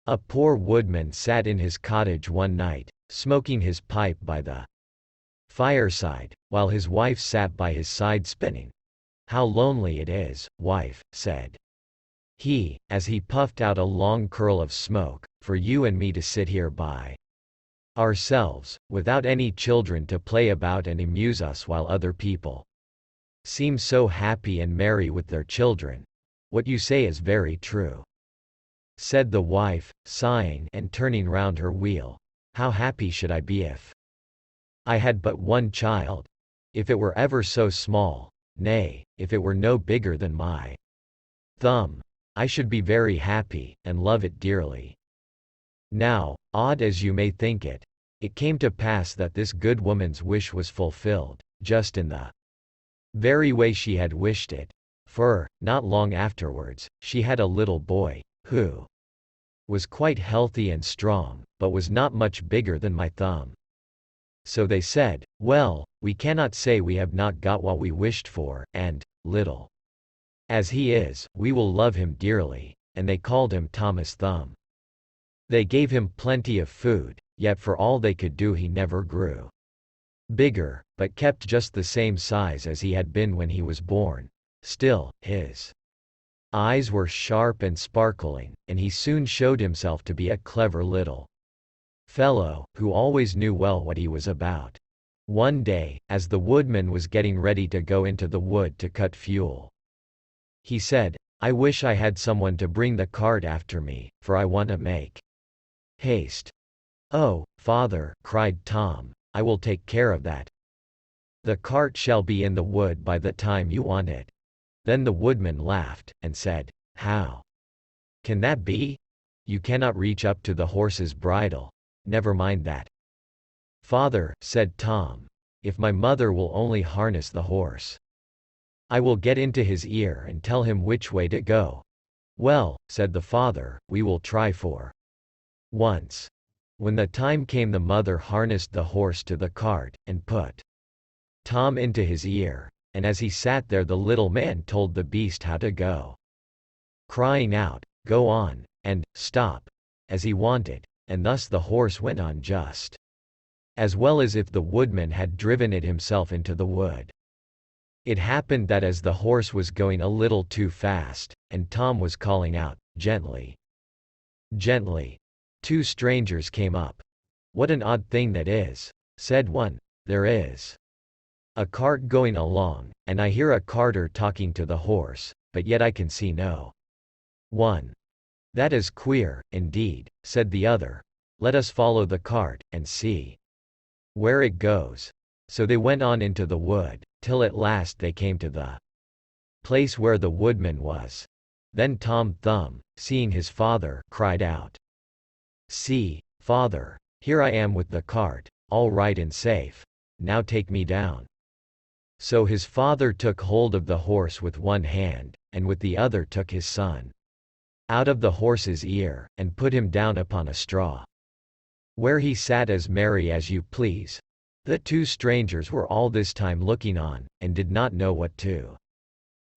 A poor woodman sat in his cottage one night, smoking his pipe by the fireside, while his wife sat by his side spinning. "How lonely it is, wife," said he, as he puffed out a long curl of smoke, "for you and me to sit here by ourselves, without any children to play about and amuse us while other people seem so happy and merry with their children." "What you say is very true," said the wife, sighing and turning round her wheel. "How happy should I be if I had but one child? If it were ever so small, nay, if it were no bigger than my thumb, I should be very happy, and love it dearly." Now, odd as you may think it, it came to pass that this good woman's wish was fulfilled, just in the very way she had wished it. For, not long afterwards, she had a little boy, who was quite healthy and strong, but was not much bigger than my thumb. So they said, "Well, we cannot say we have not got what we wished for, and, little as he is, we will love him dearly," and they called him Thomas Thumb. They gave him plenty of food, yet for all they could do he never grew bigger, but kept just the same size as he had been when he was born. Still, his eyes were sharp and sparkling, and he soon showed himself to be a clever little fellow, who always knew well what he was about. One day, as the woodman was getting ready to go into the wood to cut fuel, he said, "I wish I had someone to bring the cart after me, for I want to make haste." "Oh, father," cried Tom, "I will take care of that. The cart shall be in the wood by the time you want it." Then the woodman laughed, and said, "How can that be? You cannot reach up to the horse's bridle." "Never mind that, father," said Tom. "If my mother will only harness the horse, I will get into his ear and tell him which way to go." "Well," said the father, "we will try for once." When the time came, the mother harnessed the horse to the cart, and put Tom into his ear, and as he sat there the little man told the beast how to go, crying out, "Go on," and "Stop," as he wanted, and thus the horse went on just as well as if the woodman had driven it himself into the wood. It happened that as the horse was going a little too fast, and Tom was calling out, "Gently, gently," two strangers came up. "What an odd thing that is," said one. "There is a cart going along, and I hear a carter talking to the horse, but yet I can see no one." "That is queer, indeed," said the other. "Let us follow the cart, and see where it goes." So they went on into the wood, till at last they came to the place where the woodman was. Then Tom Thumb, seeing his father, cried out, "See, father, here I am with the cart, all right and safe. Now take me down." So his father took hold of the horse with one hand, and with the other took his son out of the horse's ear, and put him down upon a straw, where he sat as merry as you please. The two strangers were all this time looking on, and did not know what to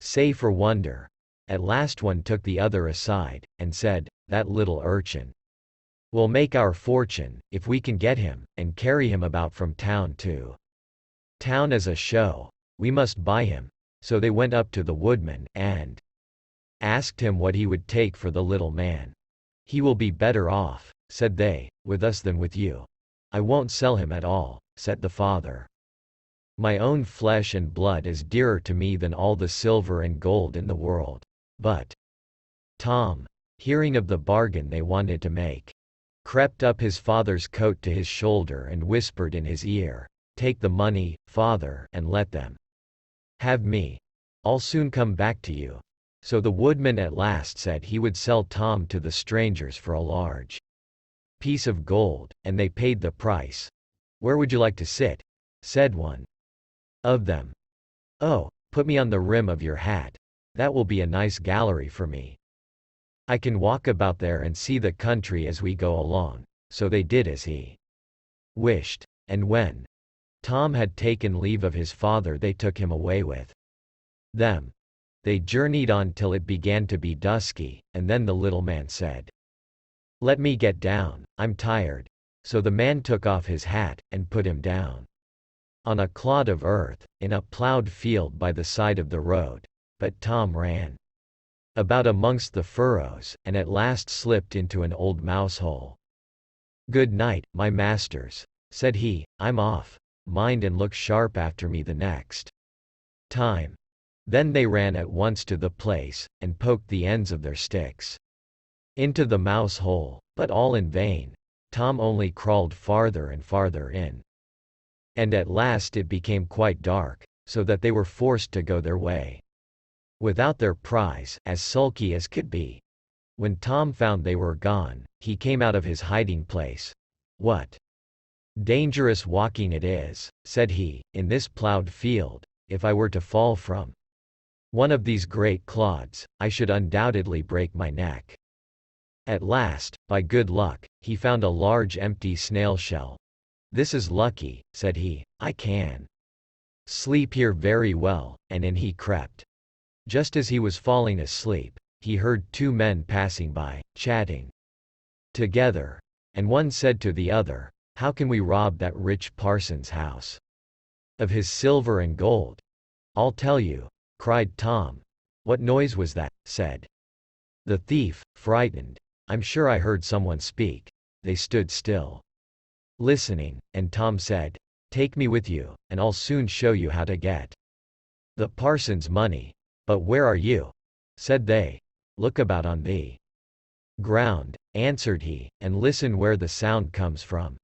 say for wonder. At last one took the other aside, and said, "That little urchin will make our fortune, if we can get him, and carry him about from town to town as a show. We must buy him." So they went up to the woodman, and asked him what he would take for the little man. "He will be better off," said they, "with us than with you." "I won't sell him at all," said the father. "My own flesh and blood is dearer to me than all the silver and gold in the world." But Tom, hearing of the bargain they wanted to make, crept up his father's coat to his shoulder and whispered in his ear, "Take the money, father, and let them have me. I'll soon come back to you." So the woodman at last said he would sell Tom to the strangers for a large piece of gold, and they paid the price. "Where would you like to sit?" said one of them. "Oh, put me on the rim of your hat. That will be a nice gallery for me. I can walk about there and see the country as we go along." So they did as he wished, and when Tom had taken leave of his father they took him away with them. They journeyed on till it began to be dusky, and then the little man said, Let me get down, I'm tired." So the man took off his hat, and put him down on a clod of earth, in a plowed field by the side of the road. But Tom ran about amongst the furrows, and at last slipped into an old mouse-hole. "Good night, my masters," said he, "I'm off. Mind and look sharp after me the next time." Then they ran at once to the place, and poked the ends of their sticks into the mouse-hole, but all in vain. Tom only crawled farther and farther in. And at last it became quite dark, so that they were forced to go their way without their prize, as sulky as could be. When Tom found they were gone, he came out of his hiding place. "What dangerous walking it is," said he, "in this plowed field. If I were to fall from one of these great clods, I should undoubtedly break my neck." At last, by good luck, he found a large empty snail shell. "This is lucky," said he, "I can sleep here very well," and in he crept. Just as he was falling asleep, he heard two men passing by, chatting together. And one said to the other, "How can we rob that rich parson's house of his silver and gold?" "I'll tell you," cried Tom. "What noise was that?" said the thief, frightened. "I'm sure I heard someone speak." They stood still, listening, and Tom said, "Take me with you, and I'll soon show you how to get the parson's money." "But where are you?" said they. "Look about on the ground," answered he, "and listen where the sound comes from."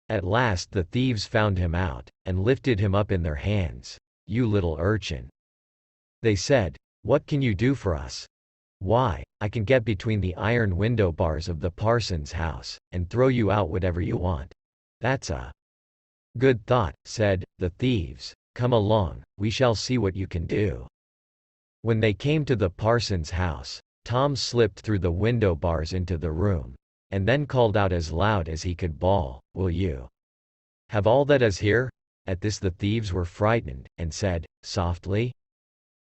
At last the thieves found him out, and lifted him up in their hands. "You little urchin," they said, "what can you do for us?" "Why, I can get between the iron window bars of the parson's house, and throw you out whatever you want." "That's a good thought," said the thieves. "Come along, we shall see what you can do." When they came to the parson's house, Tom slipped through the window bars into the room, and then called out as loud as he could bawl, "Will you have all that is here?" At this the thieves were frightened, and said, "Softly,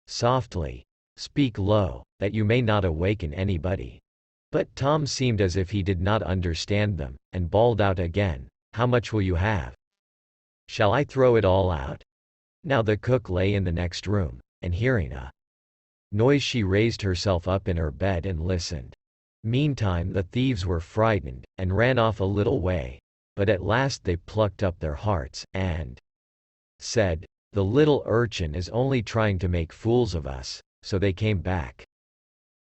softly. Speak low, that you may not awaken anybody." But Tom seemed as if he did not understand them, and bawled out again, "How much will you have? Shall I throw it all out?" Now the cook lay in the next room, and hearing a noise she raised herself up in her bed and listened. Meantime the thieves were frightened, and ran off a little way. But at last they plucked up their hearts, and said, "The little urchin is only trying to make fools of us." So they came back,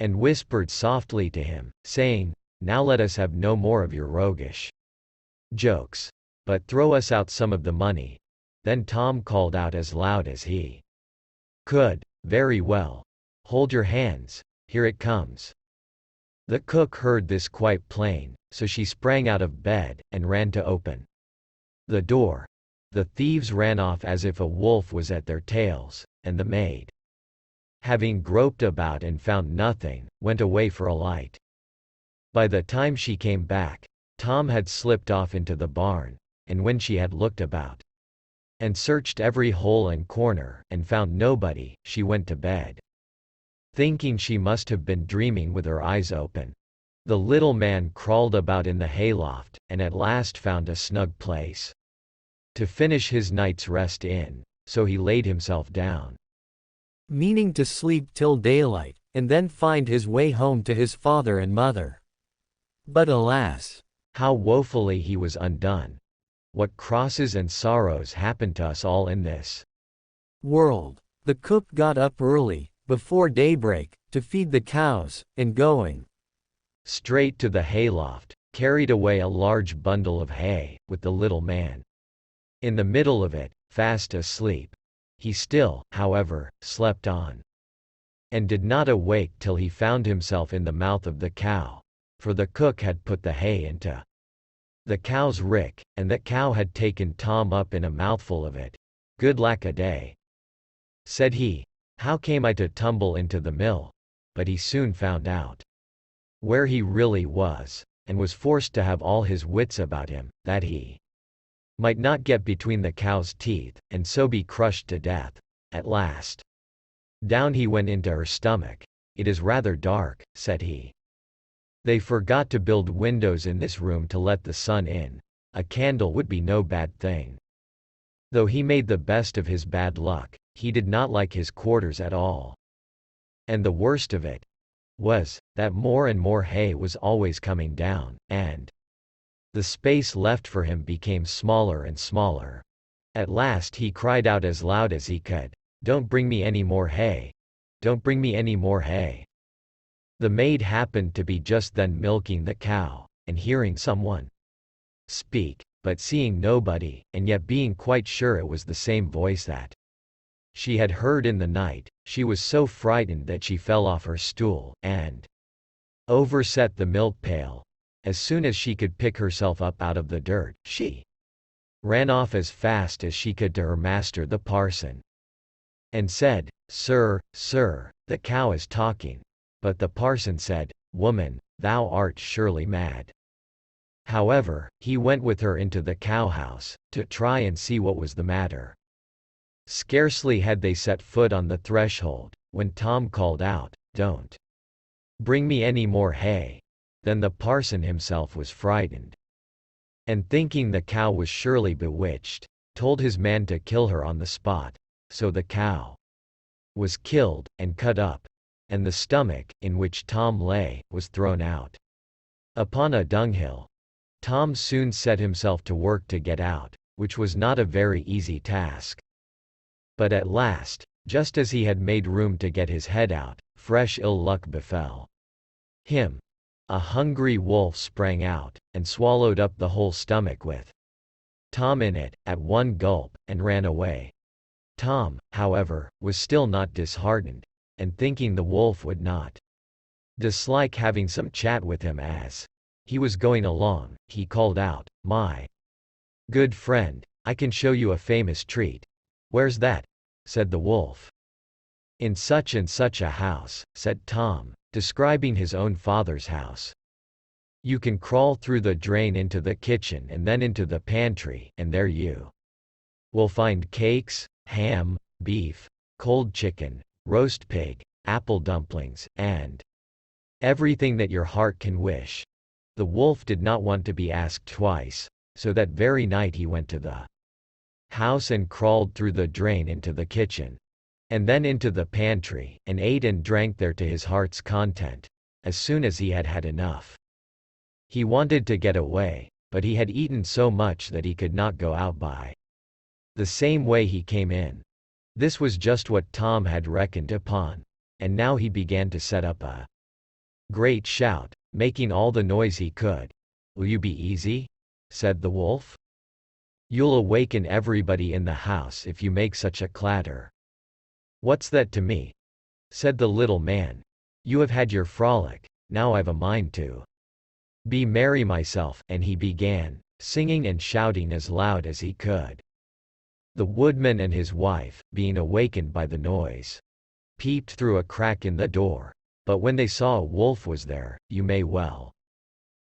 and whispered softly to him, saying, "Now let us have no more of your roguish jokes, but throw us out some of the money." Then Tom called out as loud as he could, "Very well. Hold your hands, here it comes." The cook heard this quite plain, so she sprang out of bed, and ran to open the door. The thieves ran off as if a wolf was at their tails, and the maid, having groped about and found nothing, went away for a light. By the time she came back, Tom had slipped off into the barn, and when she had looked about and searched every hole and corner, and found nobody, she went to bed, thinking she must have been dreaming with her eyes open. The little man crawled about in the hayloft, and at last found a snug place to finish his night's rest in, so he laid himself down, meaning to sleep till daylight, and then find his way home to his father and mother. But alas, how woefully he was undone! What crosses and sorrows happen to us all in this world! The cook got up early, before daybreak, to feed the cows, and going straight to the hayloft, carried away a large bundle of hay, with the little man in the middle of it, fast asleep. He still, however, slept on, and did not awake till he found himself in the mouth of the cow, for the cook had put the hay into the cow's rick, and the cow had taken Tom up in a mouthful of it. "Good lack-a-day," said he, "how came I to tumble into the mill?" But he soon found out where he really was, and was forced to have all his wits about him, that he might not get between the cow's teeth, and so be crushed to death. At last, down he went into her stomach. "It is rather dark," said he. They forgot to build windows in this room to let the sun in. A candle would be no bad thing. Though he made the best of his bad luck, he did not like his quarters at all. And the worst of it was that more and more hay was always coming down, and the space left for him became smaller and smaller. At last he cried out as loud as he could, "Don't bring me any more hay! Don't bring me any more hay!" The maid happened to be just then milking the cow, and hearing someone speak, but seeing nobody, and yet being quite sure it was the same voice that she had heard in the night, she was so frightened that she fell off her stool, and overset the milk pail. As soon as she could pick herself up out of the dirt, she ran off as fast as she could to her master the parson, and said, "Sir, sir, the cow is talking." But the parson said, "Woman, thou art surely mad." However, he went with her into the cowhouse, to try and see what was the matter. Scarcely had they set foot on the threshold, when Tom called out, "Don't bring me any more hay." Then the parson himself was frightened, and thinking the cow was surely bewitched, told his man to kill her on the spot. So the cow was killed, and cut up, and the stomach, in which Tom lay, was thrown out upon a dunghill. Tom soon set himself to work to get out, which was not a very easy task. But at last, just as he had made room to get his head out, fresh ill luck befell him. A hungry wolf sprang out, and swallowed up the whole stomach with Tom in it, at one gulp, and ran away. Tom, however, was still not disheartened, and thinking the wolf would not dislike having some chat with him as he was going along, he called out, "My good friend, I can show you a famous treat." "Where's that?" said the wolf. "In such and such a house," said Tom, describing his own father's house. "You can crawl through the drain into the kitchen and then into the pantry, and there you will find cakes, ham, beef, cold chicken, roast pig, apple dumplings, and everything that your heart can wish." The wolf did not want to be asked twice, so that very night he went to the house and crawled through the drain into the kitchen, and then into the pantry, and ate and drank there to his heart's content. As soon as he had had enough, he wanted to get away, but he had eaten so much that he could not go out by the same way he came in. This was just what Tom had reckoned upon, and now he began to set up a great shout, making all the noise he could. "Will you be easy?" said the wolf. "You'll awaken everybody in the house if you make such a clatter." "What's that to me?" said the little man. "You have had your frolic, now I've a mind to be merry myself," and he began singing and shouting as loud as he could. The woodman and his wife, being awakened by the noise, peeped through a crack in the door, but when they saw a wolf was there, you may well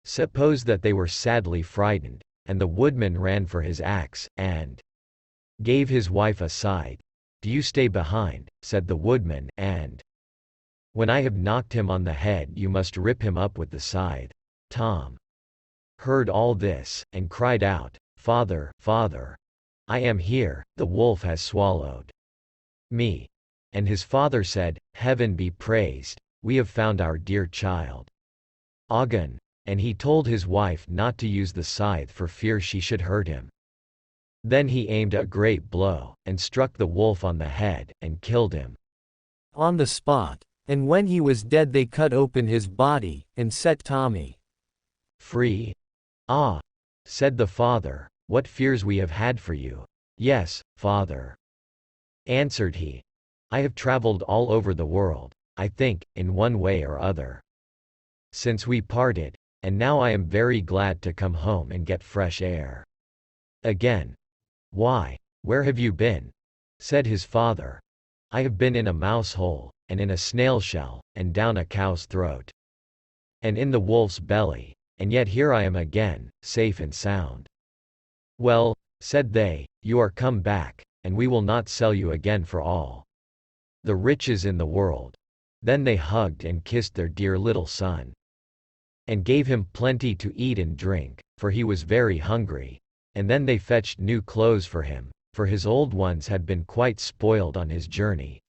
suppose that they were sadly frightened, and the woodman ran for his axe, and gave his wife a scythe. "Do you stay behind," said the woodman, "and when I have knocked him on the head you must rip him up with the scythe." Tom heard all this, and cried out, "Father, father, I am here, the wolf has swallowed me." And his father said, "Heaven be praised, we have found our dear child, Ogden." And he told his wife not to use the scythe for fear she should hurt him. Then he aimed a great blow, and struck the wolf on the head, and killed him on the spot. And when he was dead they cut open his body, and set Tommy free. "Ah," said the father, "what fears we have had for you." "Yes, father," answered he. "I have traveled all over the world, I think, in one way or other, since we parted, and now I am very glad to come home and get fresh air again." "Why, where have you been?" said his father. "I have been in a mouse hole, and in a snail shell, and down a cow's throat, and in the wolf's belly, and yet here I am again, safe and sound." "Well," said they, "you are come back, and we will not sell you again for all the riches in the world." Then they hugged and kissed their dear little son. and gave him plenty to eat and drink, for he was very hungry. And then they fetched new clothes for him, for his old ones had been quite spoiled on his journey.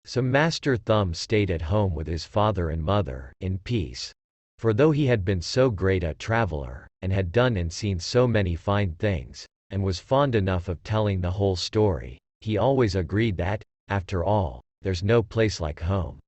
So Master Thumb stayed at home with his father and mother, in peace. For though he had been so great a traveler, and had done and seen so many fine things, and was fond enough of telling the whole story, he always agreed that, after all, there's no place like home.